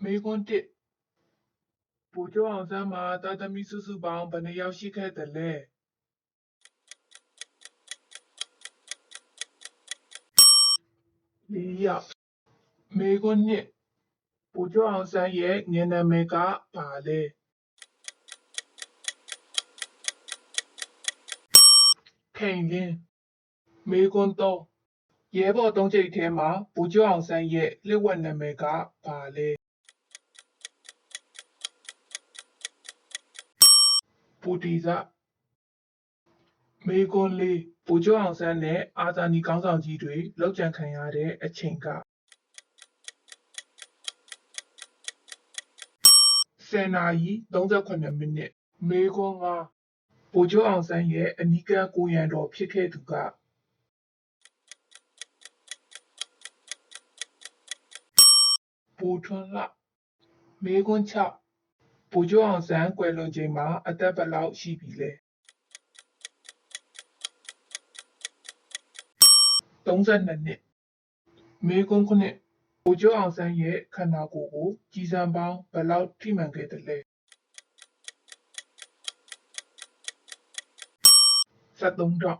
မေကွန်းတစ်ပူကျော်အောင်ဆန်းမှာတာသမီစုစုပေါင်းဘယ်နှယောက်ရှိခဲ့တယ်လဲ4ယောက်မေကွန်းနှစ်ပူကျော်အောင်ဆန်းရဲ့ငယ်နာမည်ကဘာလဲခိန်လင်းမေကွန်း3ရဲဘော်3ကျိတ်ထဲမှာပူကျော်အောင်ဆန်းရဲ့လျှို့ဝှက်နာမည်ကဘာလဲပူတီဇမေကွန်း4ပူကျော်အောင်ဆန်းနဲ့အာဇာနည်ခေါင်းဆောင်ကြီးတွေလောက်ကျန်ခံရတဲ့အချိန်က10နာရီ38မိနစ်မေကွန်း5ပူကျော်အောင်ဆန်းရဲ့အနီးကပ်ကိုရံတော်ဖြစ်ခဲ့သူကပူထွန်းလှမေကွန်း6ပူကျော်အောင်ဆန်းကွယ်လွန်ချိန်မှာအသက်ဘယ်လောက်ရှိပြီလဲ32နှစ်မေကွန်း9ပူကျော်အောင်ဆန်းရဲ့ခန္ဓာကိုယ်ကိုကြီးစံပေါင်းဘယ်လောက်ထိမှန်ခဲ့တယ်လဲ73တောင်